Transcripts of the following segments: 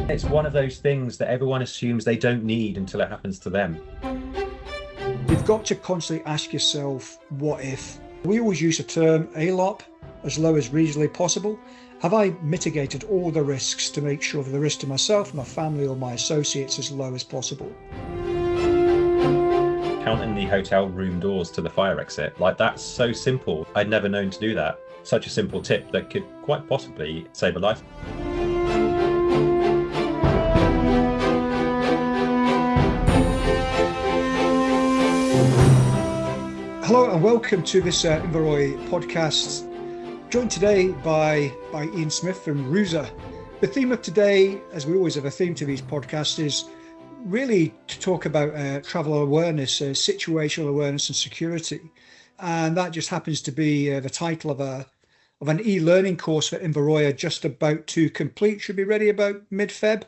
It's one of those things that everyone assumes they don't need until it happens to them. You've got to constantly ask yourself, what if? We always use the term ALOP, as low as reasonably possible. Have I mitigated all the risks to make sure that the risk to myself, my family, or my associates is as low as possible? Counting the hotel room doors to the fire exit, like that's so simple. I'd never known to do that. Such a simple tip that could quite possibly save a life. Hello and welcome to this Inverroy podcast, joined today by Ian Smith from Reuzer. The theme of today, as we always have a theme to these podcasts, is really to talk about travel awareness, situational awareness and security. And that just happens to be the title of an e-learning course that Inverroy are just about to complete, should be ready about mid-Feb.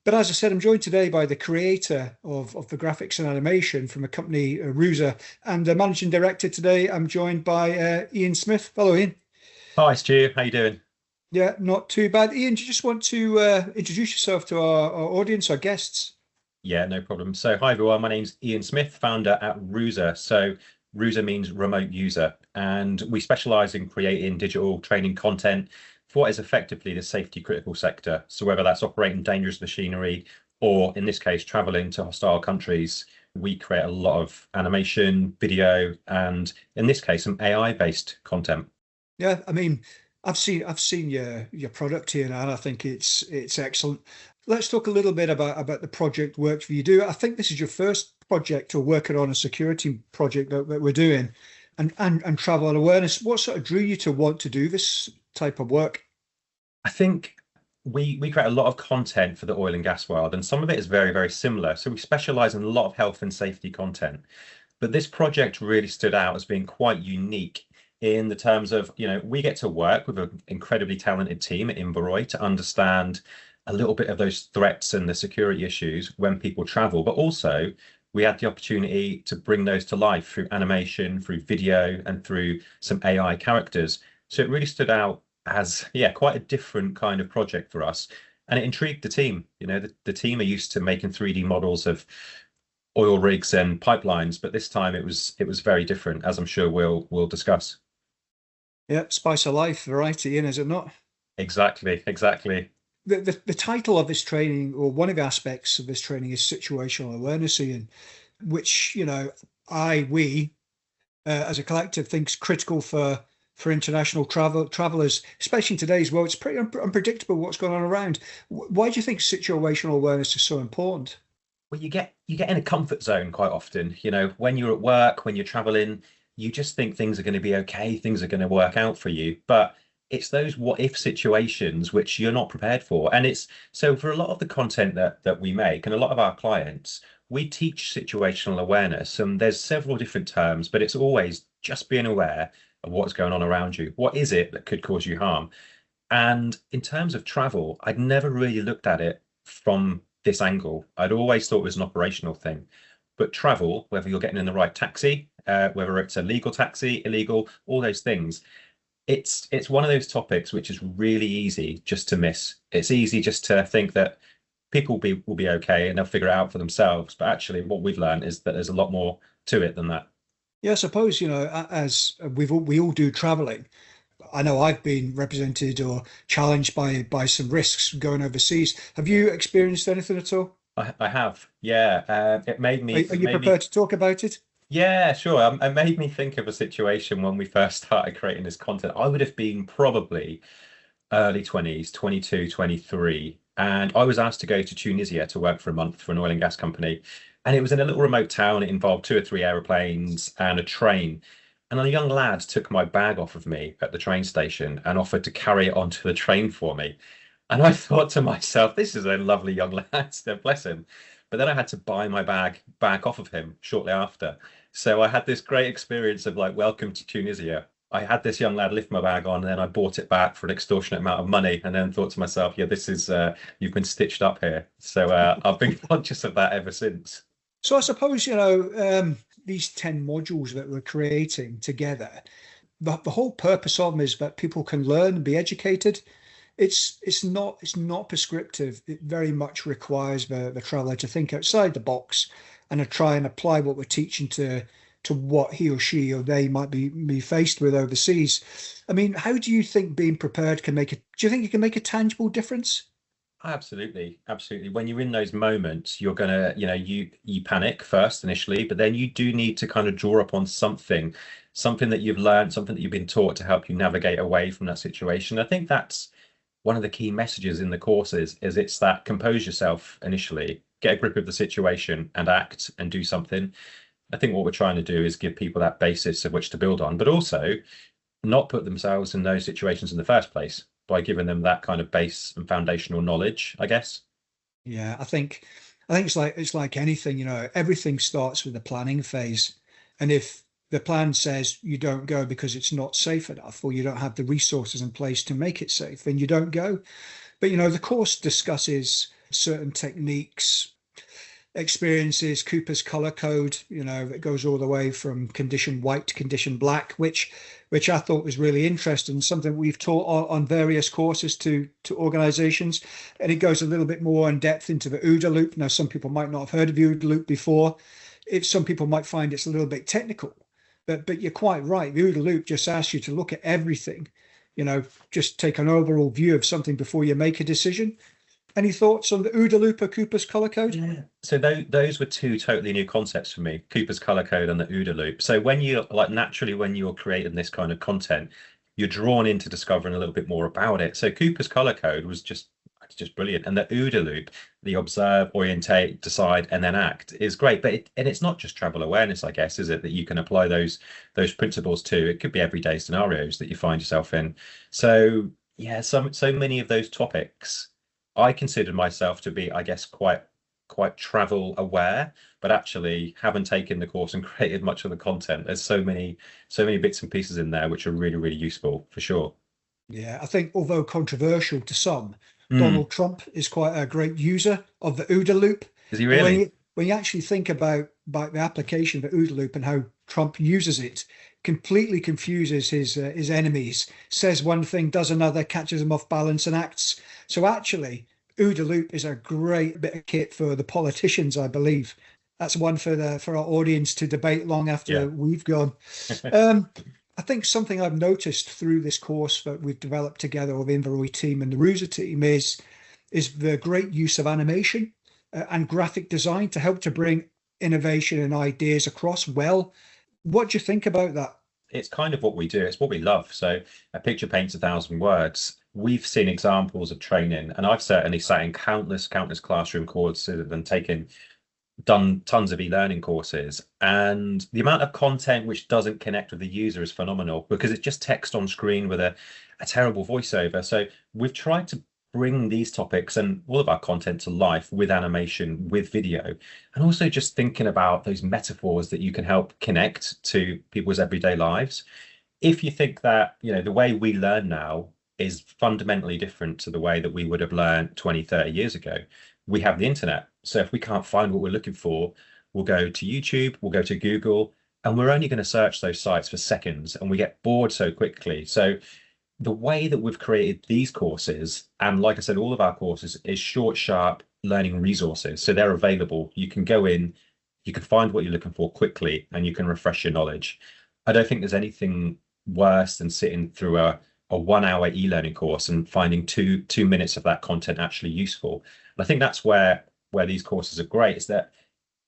But as I said, I'm joined today by the creator of the graphics and animation from a company, Reuzer, and the managing director today. I'm joined by Ian Smith. Hello, Ian. Hi, Stu. How you doing? Yeah, not too bad. Ian, do you just want to introduce yourself to our audience, our guests? Yeah, no problem. So, hi everyone. My name's Ian Smith, founder at Reuzer. So, Reuzer means remote user, and we specialize in creating digital training content for what is effectively the safety critical sector. So whether that's operating dangerous machinery or in this case, traveling to hostile countries, we create a lot of animation, video, and in this case, some AI based content. Yeah, I mean, I've seen your product here now, and I think it's excellent. Let's talk a little bit about the project work that you do. I think this is your first project or working on a security project that we're doing, and travel and awareness. What sort of drew you to want to do this type of work? I think we create a lot of content for the oil and gas world, and some of it is very, very similar. So we specialize in a lot of health and safety content. But this project really stood out as being quite unique in the terms of, we get to work with an incredibly talented team at Inverroy to understand a little bit of those threats and the security issues when people travel, but also we had the opportunity to bring those to life through animation, through video, and through some AI characters. So it really stood out as, quite a different kind of project for us. And it intrigued the team. The team are used to making 3D models of oil rigs and pipelines, but this time it was very different, as I'm sure we'll discuss. Yeah, spice of life, variety, is it not? Exactly. The title of this training, or one of the aspects of this training, is situational awareness, Ian, which we as a collective thinks critical for international travelers, especially in today's world. It's pretty unpredictable what's going on around. Why do you think situational awareness is so important? Well, you get in a comfort zone quite often. When you're at work, when you're traveling, you just think things are going to be okay, things are going to work out for you. But it's those what if situations which you're not prepared for. And it's so for a lot of the content that we make and a lot of our clients, we teach situational awareness, and there's several different terms, but it's always just being aware of what's going on around you. What is it that could cause you harm? And in terms of travel, I'd never really looked at it from this angle. I'd always thought it was an operational thing. But travel, whether you're getting in the right taxi, whether it's a legal taxi, illegal, all those things, it's one of those topics which is really easy just to miss. It's easy just to think that people will be okay and they'll figure it out for themselves. But actually, what we've learned is that there's a lot more to it than that. Yeah, I suppose, as we all do traveling. I know I've been represented or challenged by some risks going overseas. Have you experienced anything at all? I have, yeah. It made me. Are you prepared to talk about it? Yeah, sure. It made me think of a situation when we first started creating this content. I would have been probably early 20s, 22, 23. And I was asked to go to Tunisia to work for a month for an oil and gas company. And it was in a little remote town. It involved 2 or 3 aeroplanes and a train. And a young lad took my bag off of me at the train station and offered to carry it onto the train for me. And I thought to myself, this is a lovely young lad, bless him. But then I had to buy my bag back off of him shortly after. So I had this great experience of like, welcome to Tunisia. I had this young lad lift my bag on, and then I bought it back for an extortionate amount of money, and then thought to myself, yeah, this is, you've been stitched up here. So I've been conscious of that ever since. So I suppose, these 10 modules that we're creating together, the whole purpose of them is that people can learn and be educated it's not prescriptive. It very much requires the traveller to think outside the box and to try and apply what we're teaching to what he or she or they might be faced with overseas. I mean, how do you think being prepared can make it? Do you think it can make a tangible difference? Absolutely, absolutely. When you're in those moments, you're gonna, you panic first initially, but then you do need to kind of draw upon something that you've learned, something that you've been taught to help you navigate away from that situation. I think that's one of the key messages in the courses is it's that compose yourself initially, get a grip of the situation and act and do something. I think what we're trying to do is give people that basis of which to build on, but also not put themselves in those situations in the first place by giving them that kind of base and foundational knowledge, I guess. Yeah, I think it's like anything, everything starts with the planning phase. And if the plan says you don't go because it's not safe enough or you don't have the resources in place to make it safe, then you don't go. But the course discusses certain techniques, experiences, Cooper's color code, it goes all the way from condition white to condition black, which I thought was really interesting, something we've taught on various courses to organizations. And it goes a little bit more in depth into the OODA loop. Now, some people might not have heard of the OODA loop before. If some people might find it's a little bit technical, but you're quite right. The OODA loop just asks you to look at everything, just take an overall view of something before you make a decision. Any thoughts on the OODA loop or Cooper's color code? Yeah. So those were two totally new concepts for me, Cooper's color code and the OODA loop. So when you're like naturally when you're creating this kind of content, you're drawn into discovering a little bit more about it. So Cooper's color code was just brilliant. And the OODA loop, the observe, orientate, decide, and then act is great. But it's not just travel awareness, I guess, is it, that you can apply those principles to? It could be everyday scenarios that you find yourself in. So yeah, so many of those topics I consider myself to be, I guess, quite travel aware, but actually haven't taken the course and created much of the content. There's so many bits and pieces in there which are really, really useful for sure. Yeah, I think although controversial to some, Mm. Donald Trump is quite a great user of the OODA loop. Is he And when really? you actually think about the application of the OODA loop and how Trump uses it, completely confuses his enemies, says one thing, does another, catches them off balance and acts. So actually, OODA loop is a great bit of kit for the politicians, I believe. That's one for our audience to debate long Yeah. after we've gone. Um, I think something I've noticed through this course that we've developed together with the Inverroy team and the Reuzer team is the great use of animation and graphic design to help to bring innovation and ideas across well. What do you think about that? It's kind of what we do. It's what we love. So a picture paints a thousand words. We've seen examples of training, and I've certainly sat in countless classroom courses and done tons of e-learning courses, and the amount of content which doesn't connect with the user is phenomenal because it's just text on screen with a terrible voiceover. So we've tried to bring these topics and all of our content to life with animation, with video, and also just thinking about those metaphors that you can help connect to people's everyday lives. If you think that, the way we learn now is fundamentally different to the way that we would have learned 20, 30 years ago, we have the internet. So if we can't find what we're looking for, we'll go to YouTube, we'll go to Google, and we're only going to search those sites for seconds and we get bored so quickly. So the way that we've created these courses, and like I said, all of our courses is short, sharp learning resources. So they're available. You can go in, you can find what you're looking for quickly, and you can refresh your knowledge. I don't think there's anything worse than sitting through a 1 hour e-learning course and finding two minutes of that content actually useful. And I think that's where these courses are great, is that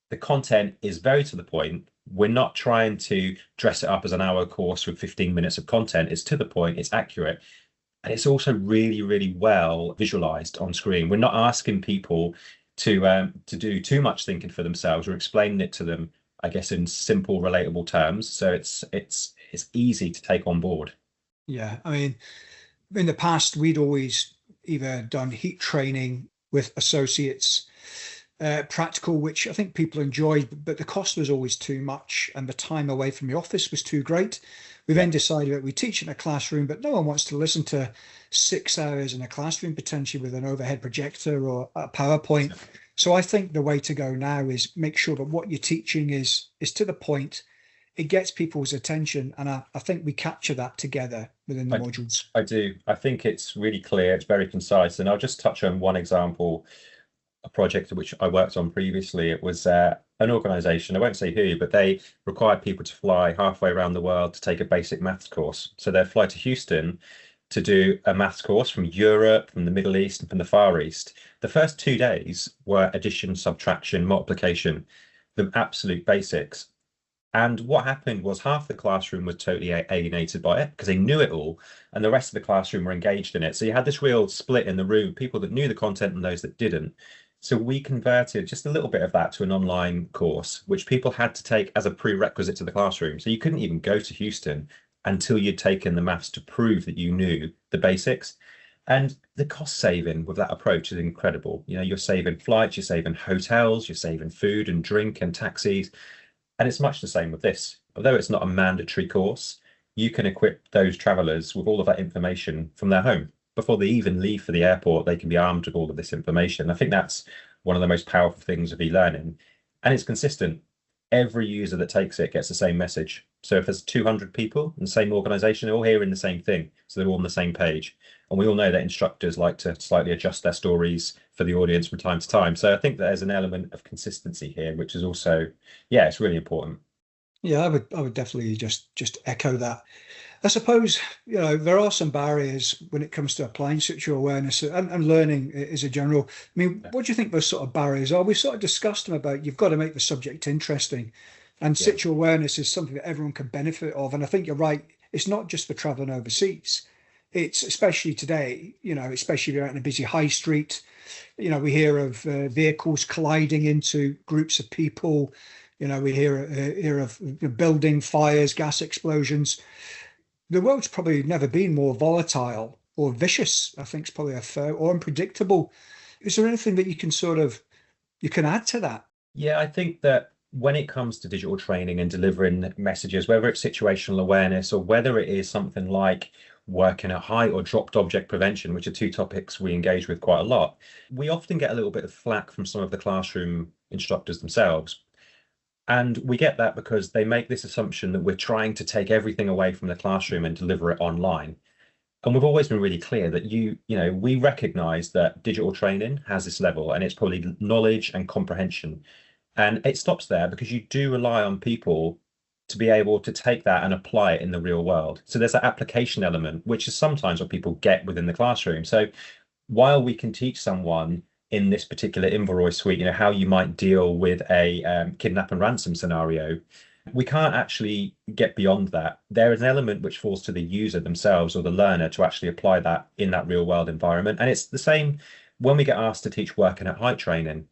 the content is very to the point. We're not trying to dress it up as an hour course with 15 minutes of content. It's to the point, it's accurate, and it's also really, really well visualized on screen. We're not asking people to do too much thinking for themselves. We're explaining it to them, I guess, in simple, relatable terms. So it's easy to take on board. Yeah, I mean, in the past, we'd always either done heat training with associates, practical, which I think people enjoyed, but the cost was always too much and the time away from the office was too great. We Yeah. then decided that we teach in a classroom, but no one wants to listen to 6 hours in a classroom, potentially with an overhead projector or a PowerPoint. So I think the way to go now is make sure that what you're teaching is to the point, it gets people's attention, and I think we capture that together within the I, modules. I do. I think it's really clear, it's very concise. And I'll just touch on one example, a project which I worked on previously. It was an organization, I won't say who, but they required people to fly halfway around the world to take a basic maths course. So they'd fly to Houston to do a maths course from Europe, from the Middle East, and from the Far East. The first 2 days were addition, subtraction, multiplication, the absolute basics. And what happened was half the classroom was totally alienated by it because they knew it all, and the rest of the classroom were engaged in it. So you had this real split in the room, people that knew the content and those that didn't. So we converted just a little bit of that to an online course, which people had to take as a prerequisite to the classroom. So you couldn't even go to Houston until you'd taken the maths to prove that you knew the basics. And the cost saving with that approach is incredible. You know, you're saving flights, you're saving hotels, you're saving food and drink and taxis. And it's much the same with this. Although it's not a mandatory course, you can equip those travelers with all of that information from their home. Before they even leave for the airport, they can be armed with all of this information. I think that's one of the most powerful things of e-learning. And it's consistent. Every user that takes it gets the same message. So if there's 200 people in the same organization, they're all hearing the same thing. So they're all on the same page. And we all know that instructors like to slightly adjust their stories for the audience from time to time. So I think that there's an element of consistency here, which is also, yeah, it's really important. Yeah, I would definitely just echo that. I suppose, there are some barriers when it comes to applying situational awareness and learning as a general. I mean, what do you think those sort of barriers are? We sort of discussed them about you've got to make the subject interesting, and Yeah. situational awareness is something that everyone can benefit of. And I think you're right. It's not just for traveling overseas. It's especially today, especially if you're out in a busy high street, we hear of vehicles colliding into groups of people. We hear of building fires, gas explosions. The world's probably never been more volatile or vicious. I think it's probably a fair or unpredictable. Is there anything that you can add to that? Yeah, I think that when it comes to digital training and delivering messages, whether it's situational awareness or whether it is something like working at height or dropped object prevention, which are two topics we engage with quite a lot, we often get a little bit of flack from some of the classroom instructors themselves. And we get that because they make this assumption that we're trying to take everything away from the classroom and deliver it online. And we've always been really clear that we recognize that digital training has this level and it's probably knowledge and comprehension. And it stops there because you do rely on people to be able to take that and apply it in the real world. So there's that application element, which is sometimes what people get within the classroom. So while we can teach someone in this particular Inverroy suite, how you might deal with a kidnap and ransom scenario, we can't actually get beyond that. There is an element which falls to the user themselves or the learner to actually apply that in that real world environment. And it's the same when we get asked to teach working at height training.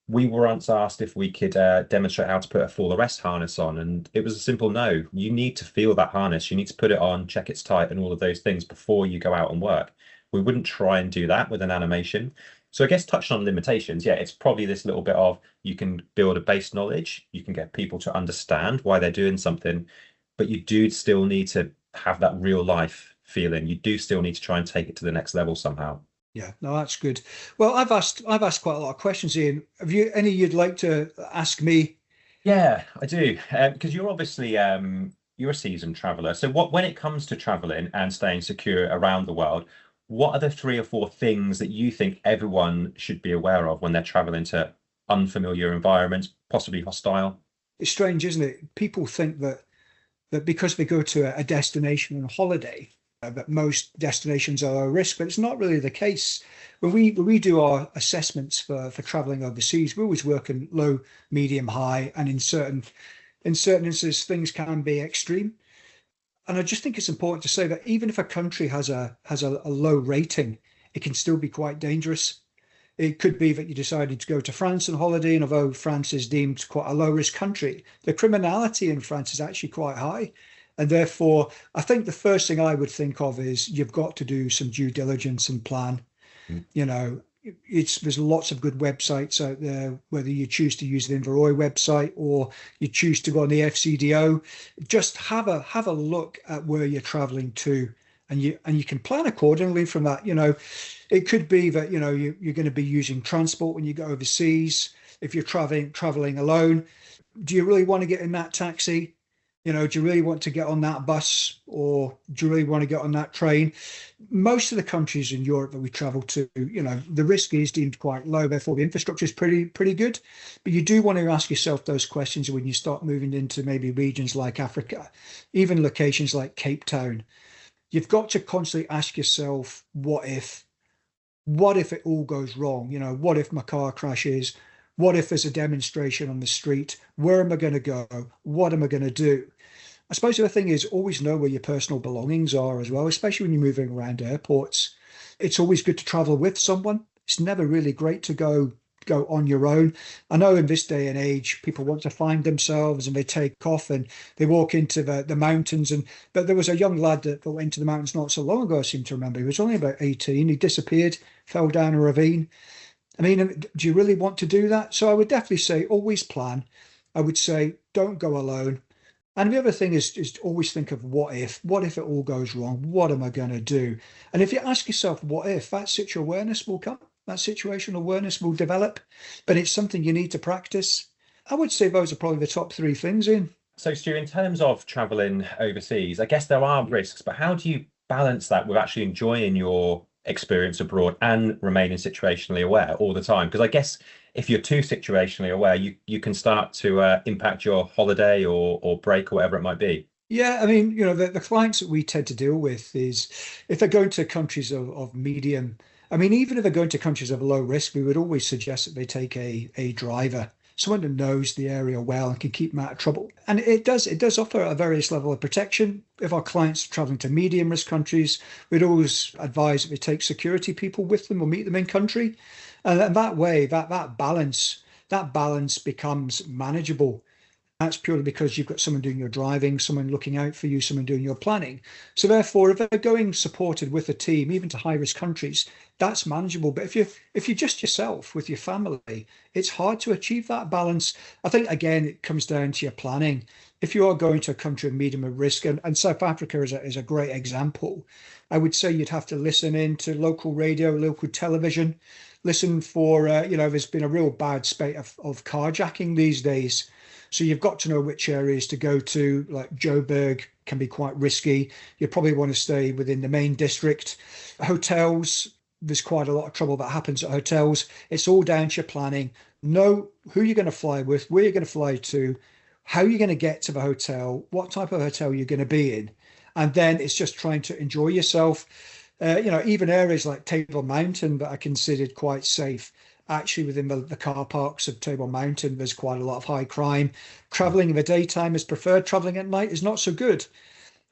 We were once asked if we could demonstrate how to put a full arrest harness on, and it was a simple no. You need to feel that harness, you need to put it on, check it's tight, and all of those things before you go out and work. We wouldn't try and do that with an animation. So I guess touching on limitations, yeah, it's probably this little bit of you can build a base knowledge, you can get people to understand why they're doing something, but you do still need to have that real life feeling. You do still need to try and take it to the next level somehow. Yeah, no, that's good. Well, I've asked quite a lot of questions, Ian. Have you any you'd like to ask me? Yeah, I do. Because you're obviously you're a seasoned traveler. So when it comes to traveling and staying secure around the world, what are the 3 or 4 things that you think everyone should be aware of when they're traveling to unfamiliar environments, possibly hostile? It's strange, isn't it? People think that because they go to a destination on holiday, that most destinations are low risk, but it's not really the case. When we do our assessments for traveling overseas, we always work in low, medium, high, and in certain instances things can be extreme. And I just think it's important to say that even if a country has a low rating, it can still be quite dangerous. It could be that you decided to go to France on holiday, and although France is deemed quite a low risk country, the criminality in France is actually quite high. And therefore, I think the first thing I would think of is you've got to do some due diligence and plan. Mm. You know, there's lots of good websites out there, whether you choose to use the Inverroy website or you choose to go on the FCDO. Just have a look at where you're traveling to, and you can plan accordingly from that. It could be that you're going to be using transport when you go overseas. If you're traveling alone, do you really want to get in that taxi? Do you really want to get on that bus, or do you really want to get on that train? Most of the countries in Europe that we travel to, the risk is deemed quite low, therefore the infrastructure is pretty good. But you do want to ask yourself those questions when you start moving into maybe regions like Africa, even locations like Cape Town. You've got to constantly ask yourself, what if? What if it all goes wrong? What if my car crashes? What if there's a demonstration on the street? Where am I going to go? What am I going to do? I suppose the other thing is always know where your personal belongings are as well, especially when you're moving around airports. It's always good to travel with someone. It's never really great to go on your own. I know in this day and age, people want to find themselves and they take off and they walk into the mountains. But there was a young lad that went into the mountains not so long ago, I seem to remember. He was only about 18. He disappeared, fell down a ravine. I mean, do you really want to do that? So I would definitely say always plan. I would say don't go alone. And the other thing is always think of what if? What if it all goes wrong? What am I going to do? And if you ask yourself, what if, that situational awareness will come, that situational awareness will develop, but it's something you need to practice. I would say those are probably the top three things, Ian. So, Stu, in terms of traveling overseas, I guess there are risks, but how do you balance that with actually enjoying your experience abroad and remaining situationally aware all the time? Because I guess if you're too situationally aware, you can start to impact your holiday or break or whatever it might be. Yeah, I mean, the clients that we tend to deal with is if they're going to countries of medium, I mean, even if they're going to countries of low risk, we would always suggest that they take a driver, someone who knows the area well and can keep them out of trouble. And it does offer a various level of protection. If our clients are traveling to medium risk countries, we'd always advise that they take security people with them or meet them in country. And that way, that balance becomes manageable. That's purely because you've got someone doing your driving, someone looking out for you, someone doing your planning. So therefore, if they're going supported with a team, even to high risk countries, that's manageable. But if you're just yourself with your family, it's hard to achieve that balance. I think again, it comes down to your planning. If you are going to a country of medium risk, and South Africa is a great example, I would say you'd have to listen in to local radio, local television, listen for there's been a real bad spate of carjacking these days. So you've got to know which areas to go to, like Joburg can be quite risky. You probably want to stay within the main district. Hotels, there's quite a lot of trouble that happens at hotels. It's all down to your planning. Know who you're going to fly with, where you're going to fly to, how you're going to get to the hotel, what type of hotel you're going to be in. And then it's just trying to enjoy yourself. Even areas like Table Mountain that are considered quite safe. Actually, within the car parks of Table Mountain, there's quite a lot of high crime. Traveling in the daytime is preferred. Traveling at night is not so good.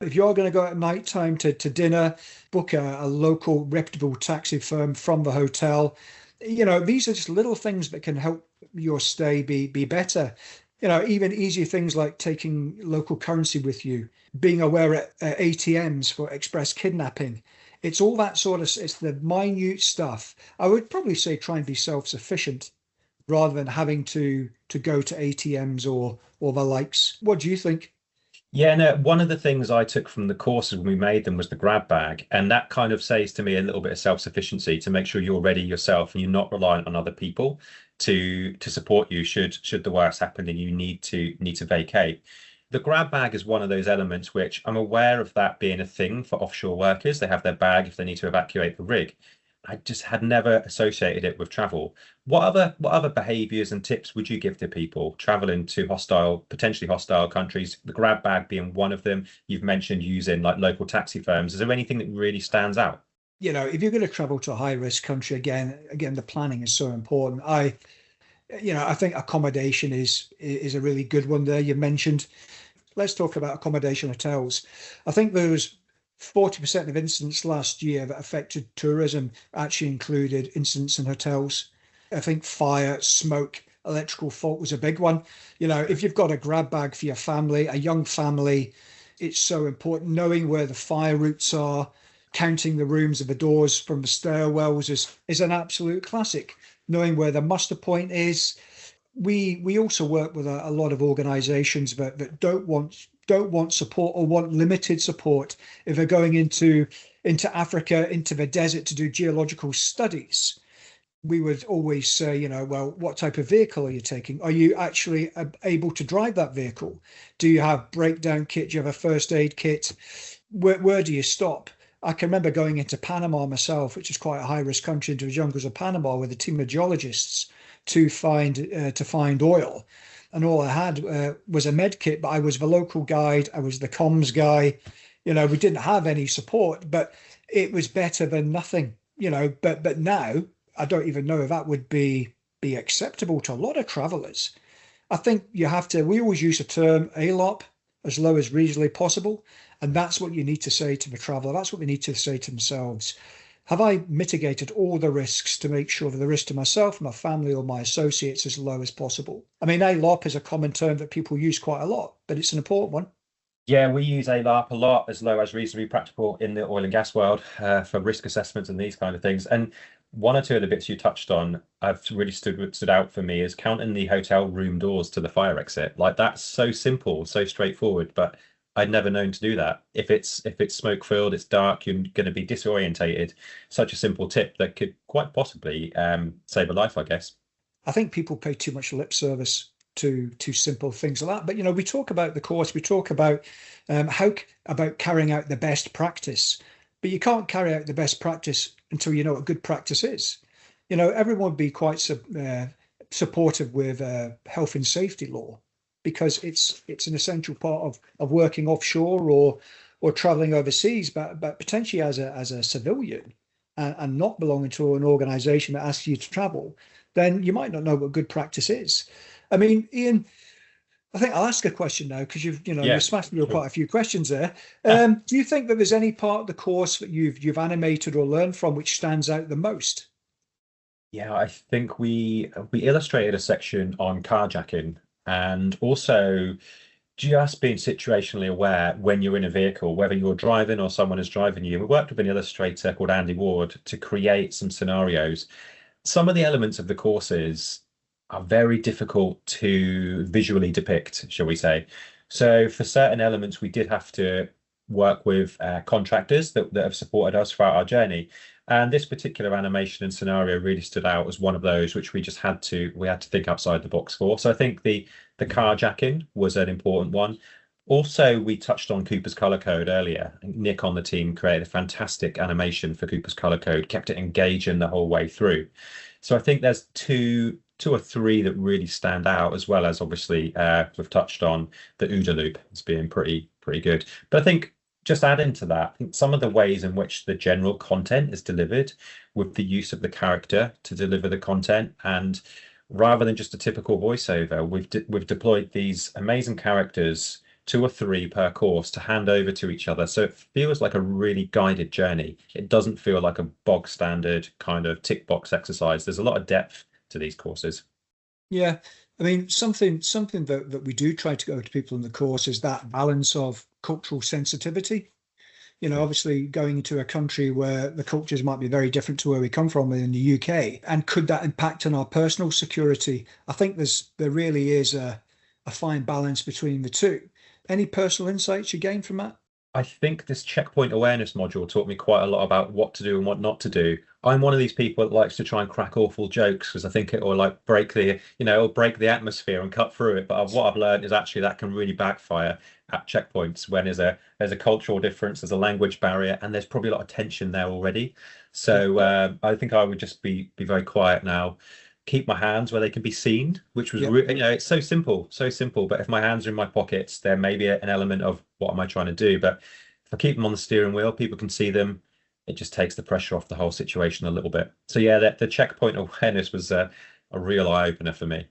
If you're going to go at night time to dinner, book a local reputable taxi firm from the hotel. These are just little things that can help your stay be better. Even easier things like taking local currency with you, being aware at ATMs for express kidnapping. It's all that it's the minute stuff. I would probably say try and be self-sufficient rather than having to go to ATMs or the likes. What do you think? Yeah, no, one of the things I took from the courses when we made them was the grab bag. And that kind of says to me a little bit of self-sufficiency to make sure you're ready yourself and you're not reliant on other people to support you should the worst happen and you need to vacate. The grab bag is one of those elements which I'm aware of that being a thing for offshore workers. They have their bag if they need to evacuate the rig. I just had never associated it with travel. What other behaviors and tips would you give to people traveling to potentially hostile countries? The grab bag being one of them. You've mentioned using like local taxi firms. Is there anything that really stands out? If you're going to travel to a high risk country, again, the planning is so important. I think accommodation is a really good one there. You mentioned. Let's talk about accommodation hotels. I think there was 40% of incidents last year that affected tourism actually included incidents in hotels. I think fire, smoke, electrical fault was a big one. If you've got a grab bag for your family, a young family, it's so important. Knowing where the fire routes are, counting the rooms and the doors from the stairwells is an absolute classic. Knowing where the muster point is. We also work with a lot of organizations that don't want support or want limited support if they're going into Africa, into the desert to do geological studies. we would always say, well, what type of vehicle are you taking? Are you actually able to drive that vehicle? Do you have breakdown kit? Do you have a first aid kit? Where do you stop? I can remember going into Panama myself, which is quite a high risk country, into the jungles of Panama with a team of geologists to find oil. And all I had was a med kit, but I was the local guide. I was the comms guy. We didn't have any support, but it was better than nothing. But now I don't even know if that would be acceptable to a lot of travelers. I think we always use the term ALOP, as low as reasonably possible. And that's what you need to say to the traveler. That's what they need to say to themselves. Have I mitigated all the risks to make sure that the risk to myself, my family, or my associates is as low as possible? I mean, ALOP is a common term that people use quite a lot, but it's an important one. Yeah, we use ALARP a lot, as low as reasonably practical in the oil and gas world, for risk assessments and these kind of things. And one or two of the bits you touched on have really stood out for me is counting the hotel room doors to the fire exit. Like that's so simple, so straightforward, but I'd never known to do that. If it's smoke filled, it's dark, you're going to be disorientated. Such a simple tip that could quite possibly save a life, I guess. I think people pay too much lip service to simple things like that. But we talk about the course, we talk about how about carrying out the best practice, but you can't carry out the best practice until you know what good practice is. Everyone would be quite supportive with health and safety law because it's an essential part of working offshore or traveling overseas, but potentially as a civilian and not belonging to an organization that asks you to travel, then you might not know what good practice is. I mean, Ian, I think I'll ask a question now because you've Yeah, smashed me with sure. quite a few questions there. Do you think that there's any part of the course that you've animated or learned from which stands out the most? Yeah, I think we illustrated a section on carjacking and also just being situationally aware when you're in a vehicle, whether you're driving or someone is driving you. We worked with an illustrator called Andy Ward to create some scenarios. Some of the elements of the courses are very difficult to visually depict, shall we say. So for certain elements, we did have to work with contractors that have supported us throughout our journey. And this particular animation and scenario really stood out as one of those which we had to think outside the box for. So I think the carjacking was an important one. Also, we touched on Cooper's color code earlier. Nick on the team created a fantastic animation for Cooper's color code, kept it engaging the whole way through. So I think there's two or three that really stand out, as well as obviously we've touched on the OODA loop as being pretty good. But I think just adding to that, I think some of the ways in which the general content is delivered with the use of the character to deliver the content, and rather than just a typical voiceover, we've deployed these amazing characters, two or three per course, to hand over to each other. So it feels like a really guided journey. It doesn't feel like a bog standard kind of tick box exercise. There's a lot of depth to these courses. Yeah, I mean something that we do try to go to people in the course is that balance of cultural sensitivity. Obviously going into a country where the cultures might be very different to where we come from in the UK, and could that impact on our personal security? I think there really is a fine balance between the two. Any personal insights you gain from that? I think this checkpoint awareness module taught me quite a lot about what to do and what not to do. I'm one of these people that likes to try and crack awful jokes because I think it will like it'll break the atmosphere and cut through it. But what I've learned is actually that can really backfire at checkpoints when there's a cultural difference, there's a language barrier, and there's probably a lot of tension there already. Yeah, So I think I would just be very quiet now, keep my hands where they can be seen, which was yeah, it's so simple, so simple. But if my hands are in my pockets, there may be an element of what am I trying to do. But if I keep them on the steering wheel, people can see them. It just takes the pressure off the whole situation a little bit. So yeah, the checkpoint awareness was a real eye opener for me.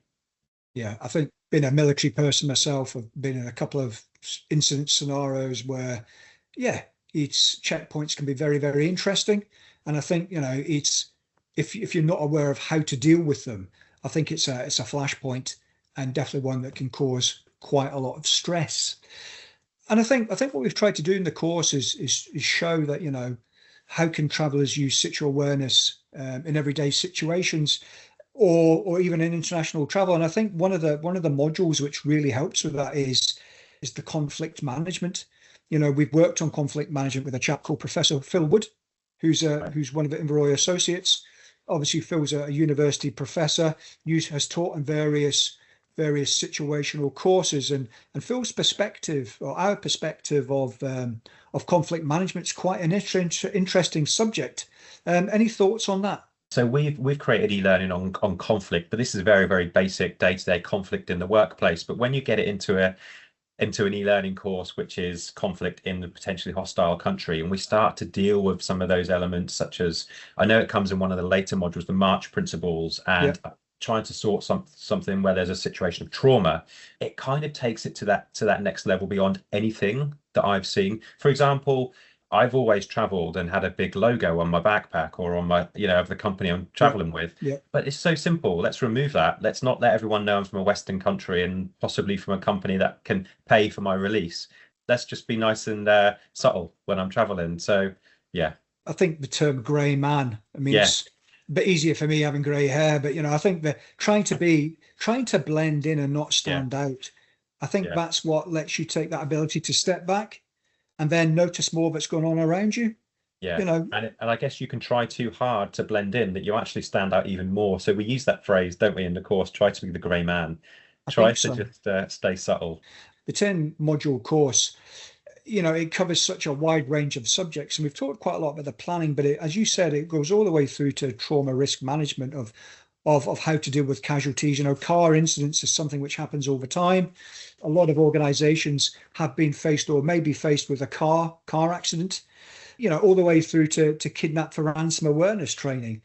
yeah. I think being a military person myself, I've been in a couple of incident scenarios where, yeah, it's checkpoints can be very, very interesting. And I think, it's if you're not aware of how to deal with them, I think it's a flashpoint and definitely one that can cause quite a lot of stress. And I think what we've tried to do in the course is show that, how can travelers use situational awareness in everyday situations or even in international travel. And I think one of the modules which really helps with that is the conflict management. We've worked on conflict management with a chap called Professor Phil Wood, who's Right. who's one of the Inverroy associates. obviously Phil's a university professor, has taught in various situational courses, and Phil's perspective, or our perspective of conflict management, is quite an interesting subject. Any thoughts on that? So we've created e-learning on conflict, but this is very, very basic day-to-day conflict in the workplace. But when you get it into an e-learning course, which is conflict in a potentially hostile country, and we start to deal with some of those elements, such as, I know it comes in one of the later modules, the March principles, and trying to sort something where there's a situation of trauma, it kind of takes it to that next level beyond anything that I've seen. For example, I've always traveled and had a big logo on my backpack or on my, of the company I'm traveling with. Yeah. But it's so simple. Let's remove that. Let's not let everyone know I'm from a Western country and possibly from a company that can pay for my release. Let's just be nice and subtle when I'm traveling. So, yeah. I think the term grey man, I mean, Yeah. it's a bit easier for me having grey hair, but I think that trying to blend in and not stand out, I think that's what lets you take that ability to step back and then notice more of what's going on around you. Yeah. And I guess you can try too hard to blend in that you actually stand out even more. So we use that phrase, don't we, in the course, try to be the grey man. Try to just stay subtle. The 10 module course, it covers such a wide range of subjects. And we've talked quite a lot about the planning, but as you said, it goes all the way through to trauma risk management of how to deal with casualties. Car incidents is something which happens all the time. A lot of organizations have been faced or may be faced with a car accident, all the way through to kidnap for ransom awareness training,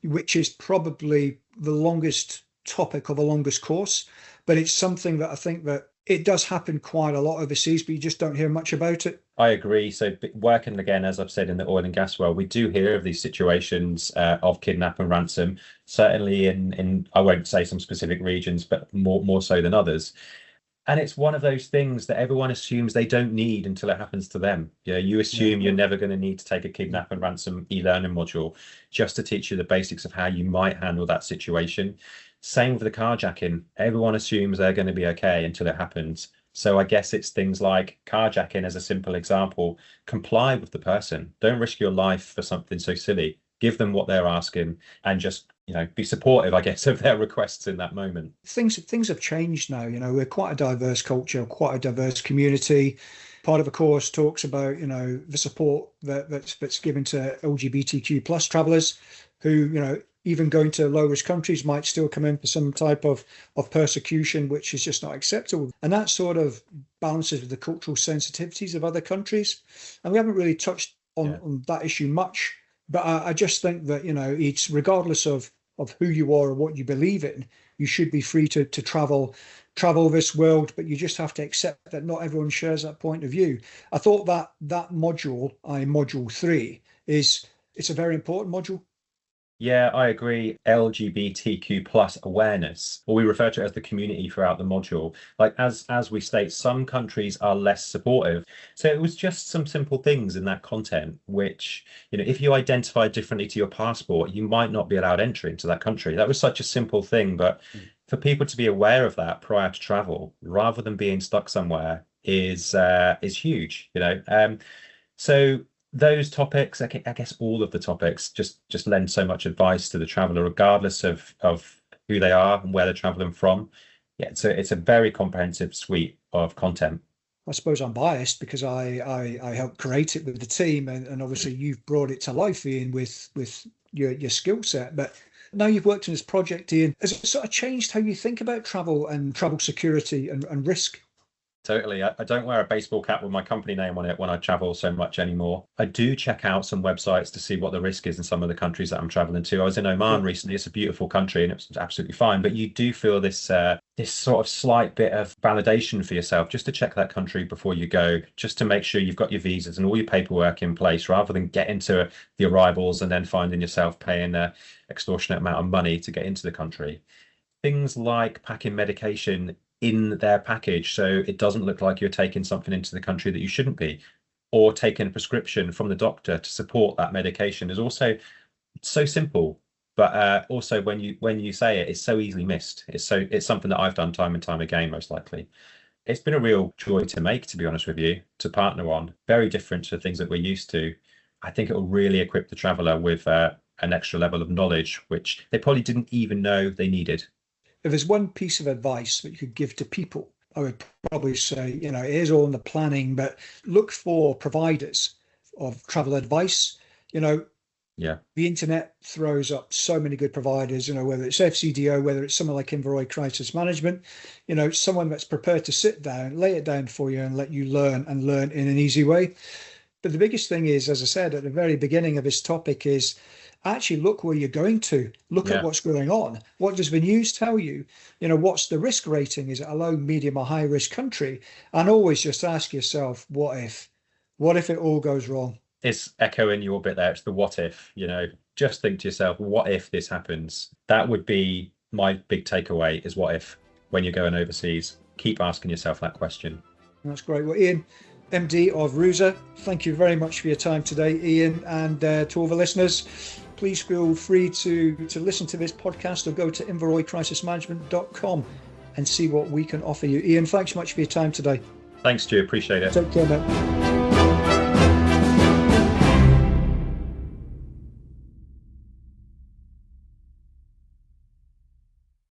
which is probably the longest topic of the longest course. But it's something that I think that it does happen quite a lot overseas, but you just don't hear much about it. I agree. So working again, as I've said, in the oil and gas world, we do hear of these situations of kidnap and ransom, certainly in I won't say some specific regions, but more so than others. And it's one of those things that everyone assumes they don't need until it happens to them. You assume you're never going to need to take a kidnap and ransom e-learning module just to teach you the basics of how you might handle that situation. Same with the carjacking. Everyone assumes they're going to be okay until it happens. So I guess it's things like carjacking, as a simple example. Comply with the person. Don't risk your life for something so silly. Give them what they're asking and just, be supportive, I guess, of their requests in that moment. Things have changed now. We're quite a diverse culture, quite a diverse community. Part of the course talks about, the support that's given to LGBTQ plus travelers who, even going to low-risk countries might still come in for some type of persecution, which is just not acceptable. And that sort of balances with the cultural sensitivities of other countries. And we haven't really touched on that issue much, but I just think that, it's regardless of who you are or what you believe in, you should be free to travel this world, but you just have to accept that not everyone shares that point of view. I thought that module, module 3, it's a very important module. Yeah, I agree. LGBTQ plus awareness, or we refer to it as the community throughout the module. Like as we state, some countries are less supportive. So it was just some simple things in that content, which, if you identify differently to your passport, you might not be allowed entry into that country. That was such a simple thing, but for people to be aware of that prior to travel, rather than being stuck somewhere, is huge. So those topics, I guess all of the topics just lend so much advice to the traveler, regardless of who they are and where they're traveling from. Yeah, it's a very comprehensive suite of content. I suppose I'm biased because I helped create it with the team, and obviously you've brought it to life, Ian, with your skill set. But now you've worked on this project, Ian, has it sort of changed how you think about travel and travel security and risk? Totally. I don't wear a baseball cap with my company name on it when I travel so much anymore. I do check out some websites to see what the risk is in some of the countries that I'm traveling to. I was in Oman recently. It's a beautiful country and it was absolutely fine. But you do feel this sort of slight bit of validation for yourself just to check that country before you go, just to make sure you've got your visas and all your paperwork in place, rather than get into the arrivals and then finding yourself paying an extortionate amount of money to get into the country. Things like packing medication in their package so it doesn't look like you're taking something into the country that you shouldn't be, or taking a prescription from the doctor to support that medication is also so simple, but also when you say it, it's so easily missed. It's something that I've done time and time again, most likely. It's been a real joy to make, to be honest with you, to partner on. Very different to the things that we're used to. I think it will really equip the traveller with an extra level of knowledge, which they probably didn't even know they needed. If there's one piece of advice that you could give to people, I would probably say, it is all in the planning, but look for providers of travel advice. Yeah. The internet throws up so many good providers, whether it's FCDO, whether it's someone like Inverroy Crisis Management, someone that's prepared to sit down, lay it down for you and let you learn in an easy way. But the biggest thing is, as I said at the very beginning of this topic, is actually look where you're going to. Look at what's going on. What does the news tell you? What's the risk rating? Is it a low, medium, or high risk country? And always just ask yourself, what if? What if it all goes wrong? It's echoing your bit there. It's the what if, just think to yourself, what if this happens? That would be my big takeaway, is what if, when you're going overseas. Keep asking yourself that question. That's great. Well, Ian, MD of Reuzer, thank you very much for your time today, Ian. And to all the listeners, please feel free to listen to this podcast or go to inverroycrisismanagement.com and see what we can offer you. Ian, thanks so much for your time today. Thanks, Stu. Appreciate it. Take care, mate.